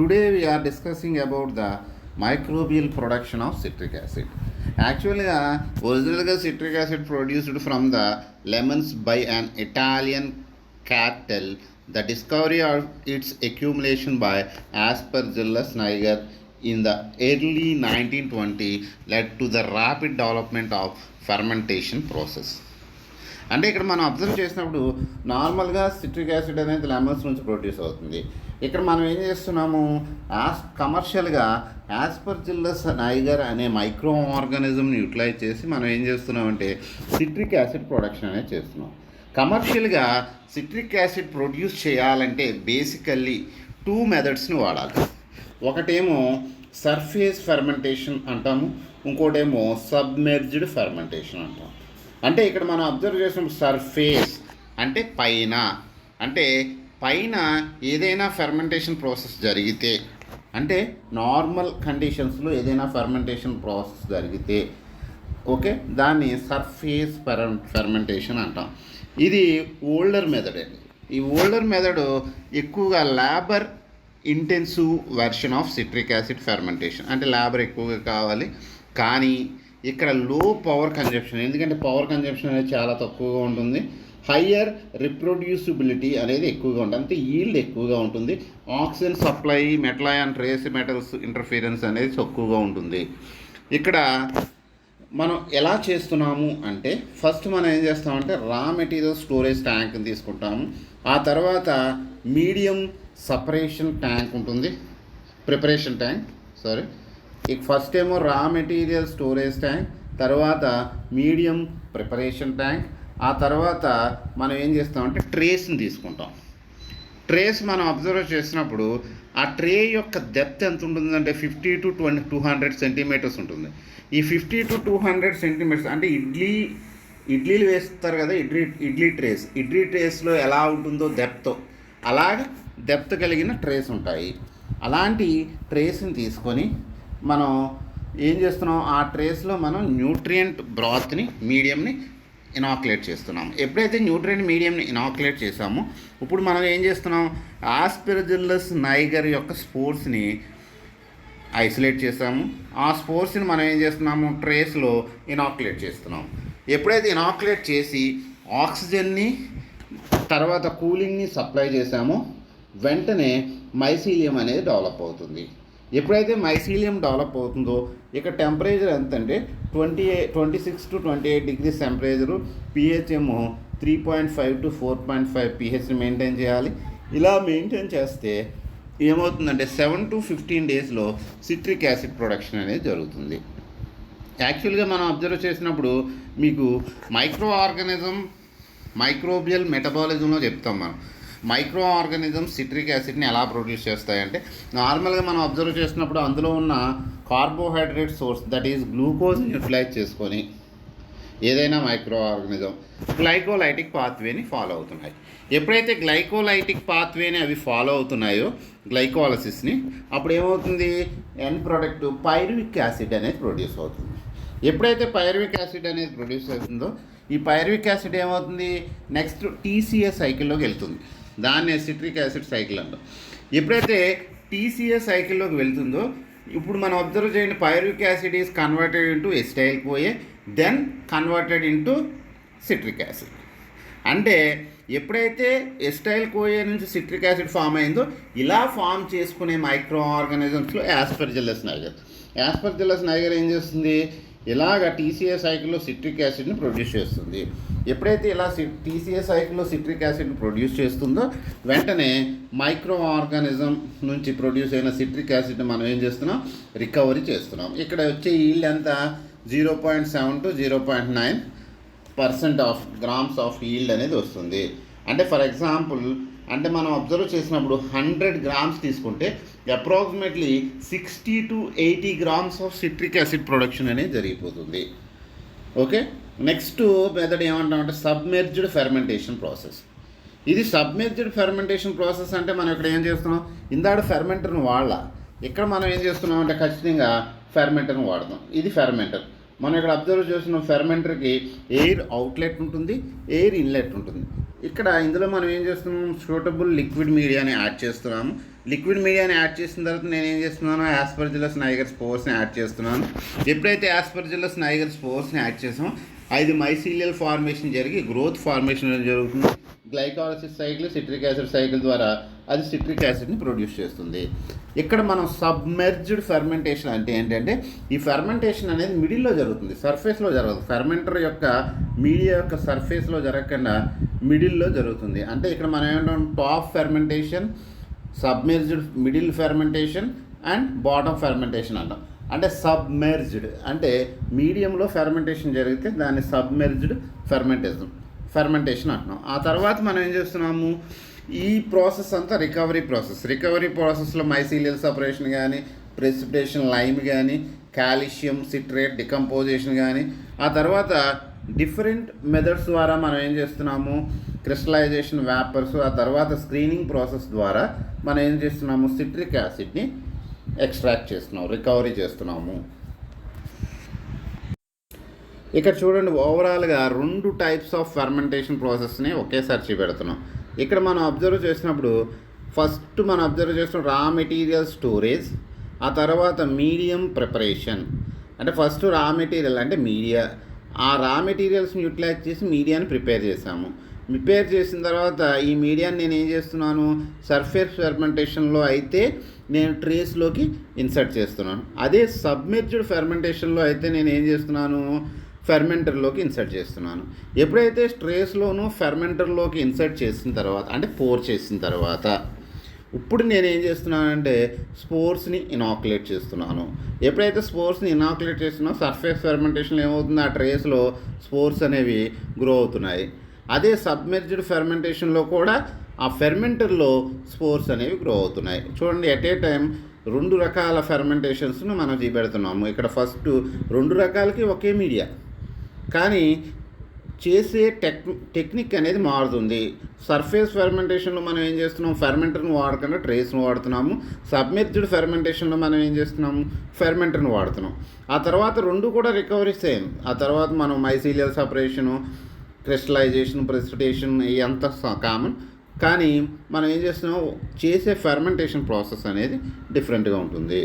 Today we are discussing about the microbial production of citric acid. Actually, originally citric acid produced from the lemons by an Italian cartel. The discovery of its accumulation by Aspergillus niger in the early 1920 led to the rapid development of fermentation process. అంటే ఇక్కడ మనం observe చేసినప్పుడు నార్మల్గా citric acid అనేది lemons నుంచి produce అవుతుంది. ఇక్కడ మనం ఏం చేస్తున్నాము, కమర్షియల్గా ఆస్పర్జిల్లస్ నైగర్ అనే మైక్రో ఆర్గానిజంని యూటిలైజ్ చేసి మనం ఏం చేస్తున్నామంటే సిట్రిక్ యాసిడ్ ప్రొడక్షన్ అనేది చేస్తున్నాం. కమర్షియల్గా సిట్రిక్ యాసిడ్ ప్రొడ్యూస్ చేయాలంటే బేసికల్లీ 2 మెథడ్స్ని వాడాలి. ఒకటేమో సర్ఫేస్ ఫెర్మెంటేషన్ అంటాము, ఇంకోటేమో సబ్మెర్జ్డ్ ఫెర్మెంటేషన్ అంటాం. అంటే ఇక్కడ మనం అబ్జర్వ్ చేసిన సర్ఫేస్ అంటే పైన ఏదైనా ఫెర్మెంటేషన్ ప్రాసెస్ జరిగితే, అంటే నార్మల్ కండిషన్స్లో ఏదైనా ఫెర్మెంటేషన్ ప్రాసెస్ జరిగితే ఓకే, దాన్ని సర్ఫేస్ ఫెర్మెంటేషన్ అంటాం. ఇది ఓల్డర్ మెథడ్ అండి. ఈ ఓల్డర్ మెథడ్ ఎక్కువగా labour intensive version of citric acid fermentation. అంటే లేబర్ ఎక్కువగా కావాలి, కానీ ఇక్కడ లో పవర్ కన్జంప్షన్, ఎందుకంటే పవర్ కన్జంప్షన్ అనేది చాలా తక్కువగా ఉంటుంది. హయ్యర్ రిప్రొడ్యూసిబిలిటీ అనేది ఎక్కువగా ఉంటుంది, అంటే ఈల్డ్ ఎక్కువగా ఉంటుంది. Oxygen supply, metal and trace metals interference అనేది తక్కువగా ఉంటుంది. ఇక్కడ మనం ఎలా చేస్తున్నాము అంటే ఫస్ట్ మనం ఏం చేస్తామంటే రా మెటీరియల్ స్టోరేజ్ ట్యాంక్ని తీసుకుంటాము. ఆ తర్వాత మీడియం సపరేషన్ ట్యాంక్ ఉంటుంది, ప్రిపరేషన్ ట్యాంక్ ఫస్ట్ ఏమో రా మెటీరియల్ స్టోరేజ్ ట్యాంక్, తర్వాత మీడియం ప్రిపరేషన్ ట్యాంక్, ఆ తర్వాత మనం ఏం చేస్తామంటే ట్రేస్ని తీసుకుంటాం. ట్రేస్ మనం అబ్జర్వ్ చేసినప్పుడు ఆ ట్రే యొక్క డెప్త్ ఎంత ఉంటుందంటే 50 to 200 సెంటీమీటర్స్ ఉంటుంది. ఈ 50 to 200 సెంటీమీటర్స్ అంటే ఇడ్లీలు వేస్తారు కదా, ఇడ్లీ ట్రేస్లో ఎలా ఉంటుందో డెప్త్, అలాగే డెప్త్ కలిగిన ట్రేస్ ఉంటాయి. అలాంటి ట్రేస్ని తీసుకొని మనం ఏం చేస్తున్నాం, ఆ ట్రేస్లో మనం న్యూట్రియంట్ బ్రాత్ని, మీడియంని ఇనాక్యులేట్ చేస్తున్నాం. ఎప్పుడైతే న్యూట్రియంట్ మీడియంని ఇనాక్యులేట్ చేసామో ఇప్పుడు మనం ఏం చేస్తున్నాం, ఆస్పెర్జిల్లస్ నైగర్ యొక్క స్పోర్స్ని ఐసోలేట్ చేసాము. ఆ స్పోర్స్ని మనం ఏం చేస్తున్నాము, ట్రేస్లో ఇనాక్యులేట్ చేస్తున్నాం. ఎప్పుడైతే ఇనాక్యులేట్ చేసి ఆక్సిజన్ని తర్వాత కూలింగ్ని సప్లై చేసామో వెంటనే మైసీలియం అనేది డెవలప్ అవుతుంది. ఎప్పుడైతే మైసీలియం డెవలప్ అవుతుందో ఇక టెంపరేచర్ ఎంత అంటే 26 to 28 డిగ్రీస్ టెంపరేచరు, pH ఏమో 3.5 to 4.5 pH మెయింటైన్ చేయాలి. ఇలా మెయింటైన్ చేస్తే ఏమవుతుందంటే 7 to 15 డేస్లో సిట్రిక్ యాసిడ్ ప్రొడక్షన్ అనేది జరుగుతుంది. యాక్చువల్గా మనం అబ్జర్వ్ చేసినప్పుడు మీకు మైక్రోబియల్ మెటబాలిజంలో చెప్తాం. మనం మైక్రో ఆర్గానిజమ్స్ సిట్రిక్ యాసిడ్ని ఎలా ప్రొడ్యూస్ చేస్తాయంటే నార్మల్గా మనం అబ్జర్వ్ చేసినప్పుడు అందులో ఉన్న కార్బోహైడ్రేట్ సోర్స్ దట్ ఈజ్ గ్లూకోజ్ని యూటిలైజ్ చేసుకొని ఏదైనా మైక్రో ఆర్గానిజం గ్లైకోలైటిక్ పాత్వేని ఫాలో అవుతున్నాయి. ఎప్పుడైతే గ్లైకోలైటిక్ పాత్వేని అవి ఫాలో అవుతున్నాయో గ్లైకోలసిస్ని, అప్పుడు ఏమవుతుంది, ఎండ్ ప్రోడక్ట్ పైరువిక్ యాసిడ్ అనేది ప్రొడ్యూస్ అవుతుంది. ఎప్పుడైతే పైరువిక్ యాసిడ్ అనేది ప్రొడ్యూస్ అవుతుందో ఈ పైరువిక్ యాసిడ్ ఏమవుతుంది, నెక్స్ట్ TCA సైకిల్లోకి వెళ్తుంది. దాన్ని సిట్రిక్ యాసిడ్ సైకిల్ అంటాం. ఎప్పుడైతే TCA సైకిల్లోకి వెళ్తుందో ఇప్పుడు మనం అబ్జర్వ్ చేయండి, pyruvic acid is converted into acetyl CoA, then converted into citric acid. అంటే ఎప్పుడైతే ఎస్టైల్ కోఏ నుంచి సిట్రిక్ యాసిడ్ ఫామ్ అయిందో ఇలా ఫామ్ చేసుకునే మైక్రో ఆర్గానిజమ్స్లో ఆస్పెర్జిల్లస్ నైగర్ ఏం చేస్తుంది, ఇలాగ TCA సైకిల్లో సిట్రిక్ యాసిడ్ని ప్రొడ్యూస్ చేస్తుంది. ఎప్పుడైతే ఇలా TCA సైకిల్లో సిట్రిక్ యాసిడ్ని ప్రొడ్యూస్ చేస్తుందో వెంటనే మైక్రో ఆర్గానిజం నుంచి ప్రొడ్యూస్ అయిన సిట్రిక్ యాసిడ్ని మనం ఏం చేస్తున్నాం, రికవరీ చేస్తున్నాం. ఇక్కడ వచ్చే ఈల్డ్ ఎంత, 0.7 to 0.9% of grams of yield అనేది వస్తుంది. అంటే ఫర్ ఎగ్జాంపుల్ అంటే మనం అబ్జర్వ్ చేసినప్పుడు 100 grams తీసుకుంటే approximately 60 to 80 grams of citric acid production అనేది జరిగిపోతుంది. ఓకే, నెక్స్ట్ మెథడ్ ఏమంటామంటే సబ్మెర్జ్డ్ ఫెర్మెంటేషన్ ప్రాసెస్. ఇది సబ్మెర్జ్డ్ ఫెర్మెంటేషన్ ప్రాసెస్ అంటే మనం ఇక్కడ ఏం చేస్తున్నాం, ఇందాక ఫెర్మెంటర్ని వాడాల, ఇక్కడ మనం ఏం చేస్తున్నాం అంటే ఖచ్చితంగా ఫెర్మెంటర్ని వాడతాం. ఇది ఫెర్మెంటర్. మనం ఇక్కడ అబ్జర్వ్ చేస్తున్నాం, ఫెర్మెంటర్కి ఎయిర్ అవుట్లెట్ ఉంటుంది, ఎయిర్ ఇన్లెట్ ఉంటుంది. ఇక్కడ ఇందులో మనం ఏం చేస్తున్నాం, సూటబుల్ లిక్విడ్ మీడియాని యాడ్ చేస్తున్నాము. లిక్విడ్ మీడియాని యాడ్ చేసిన తర్వాత నేను ఏం చేస్తున్నాను, యాస్పర్జిల్లస్ నైగర్ స్పోర్స్ని యాడ్ చేస్తున్నాను. ఎప్పుడైతే యాస్పర్జిల్లస్ నైగర్ స్పోర్స్ని యాడ్ చేసామో అది మైసీలియల్ ఫార్మేషన్ జరిగి గ్రోత్ ఫార్మేషన్ జరుగుతుంది. Glycolysis cycle, citric acid cycle ద్వారా అది సిట్రిక్ యాసిడ్ని ప్రొడ్యూస్ చేస్తుంది. ఇక్కడ మనం సబ్మెర్జ్డ్ ఫెర్మెంటేషన్ అంటే ఏంటంటే ఈ ఫెర్మెంటేషన్ అనేది మిడిల్లో జరుగుతుంది, సర్ఫేస్లో జరగదు. ఫెర్మెంటర్ యొక్క మీడియా యొక్క సర్ఫేస్లో జరగకుండా మిడిల్లో జరుగుతుంది. అంటే ఇక్కడ మనం ఏమంటాం, top fermentation, submerged middle fermentation and bottom fermentation అంటాం. అంటే సబ్మెర్జ్డ్ అంటే మీడియంలో ఫెర్మెంటేషన్ జరిగితే దాన్ని సబ్మెర్జ్డ్ ఫెర్మెంటేషన్ అంటున్నాం. ఆ తర్వాత మనం ఏం చేస్తున్నాము, ఈ ప్రాసెస్ అంతా రికవరీ ప్రాసెస్లో మైసీలియల్ సపరేషన్ కానీ, ప్రెసిపిటేషన్ లైమ్ కానీ, కాల్షియం సిట్రేట్ డికంపోజిషన్ కానీ, ఆ తర్వాత డిఫరెంట్ మెథడ్స్ ద్వారా మనం ఏం చేస్తున్నాము, క్రిస్టలైజేషన్ వ్యాపర్స్, ఆ తర్వాత స్క్రీనింగ్ ప్రాసెస్ ద్వారా మనం ఏం చేస్తున్నాము, సిట్రిక్ యాసిడ్ని ఎక్స్ట్రాక్ట్ చేస్తున్నాము, రికవరీ చేస్తున్నాము. ఇక్కడ చూడండి, ఓవరాల్గా 2 టైప్స్ ఆఫ్ ఫెర్మెంటేషన్ ప్రాసెస్ని ఒకేసారి చూపెడుతున్నాం. ఇక్కడ మనం అబ్జర్వ్ చేసినప్పుడు ఫస్ట్ మనం అబ్జర్వ్ చేసిన రా మెటీరియల్ స్టోరేజ్, ఆ తర్వాత మీడియం ప్రిపరేషన్. అంటే ఫస్ట్ రా మెటీరియల్ అంటే మీడియా, ఆ రా మెటీరియల్స్ని యూటిలైజ్ చేసి మీడియాని ప్రిపేర్ చేసాము. ప్రిపేర్ చేసిన తర్వాత ఈ మీడియాని నేను ఏం చేస్తున్నాను, సర్ఫేస్ ఫెర్మెంటేషన్లో అయితే నేను ట్రేస్లోకి ఇన్సర్ట్ చేస్తున్నాను. అదే సబ్మెర్జ్డ్ ఫెర్మెంటేషన్లో అయితే నేను ఏం చేస్తున్నాను, ఫెర్మెంటర్లోకి ఇన్సర్ట్ చేస్తున్నాను. ఎప్పుడైతే ట్రేస్లోను ఫెర్మెంటర్లోకి ఇన్సర్ట్ చేసిన తర్వాత అంటే పోర్ చేసిన తర్వాత ఇప్పుడు నేను ఏం చేస్తున్నానంటే స్పోర్స్ని ఇనాక్యులేట్ చేస్తున్నాను. ఎప్పుడైతే స్పోర్స్ని ఇనాక్యులేట్ చేస్తున్నానో సర్ఫేస్ ఫెర్మెంటేషన్లో ఏమవుతుంది, ఆ ట్రేస్లో స్పోర్స్ అనేవి గ్రో అవుతున్నాయి. అదే సబ్మెర్జ్డ్ ఫెర్మెంటేషన్లో కూడా ఆ ఫెర్మెంటర్లో స్పోర్స్ అనేవి గ్రో అవుతున్నాయి. చూడండి, ఎట్ ఏ టైం 2 రకాల ఫెర్మెంటేషన్స్ను మనం చూపెడుతున్నాము. ఇక్కడ ఫస్ట్ 2 రకాలకి ఒకే మీడియా, కానీ చేసే టెక్నిక్ అనేది మారుతుంది. సర్ఫేస్ ఫెర్మెంటేషన్లో మనం ఏం చేస్తున్నాం, ఫెర్మెంటర్ని వాడకుండా ట్రేస్ను వాడుతున్నాము. సబ్మెర్జ్డ్ ఫెర్మెంటేషన్లో మనం ఏం చేస్తున్నాము, ఫెర్మెంటర్ని వాడుతున్నాం. ఆ తర్వాత 2 కూడా రికవరీ సేమ్. ఆ తర్వాత మనం మైసీలియల్ సపరేషను, క్రిస్టలైజేషన్, ప్రెసిపిటేషన్ ఇదంతా కామన్. కానీ మనం ఏం చేస్తున్నాం, చేసే ఫెర్మెంటేషన్ ప్రాసెస్ అనేది డిఫరెంట్గా ఉంటుంది.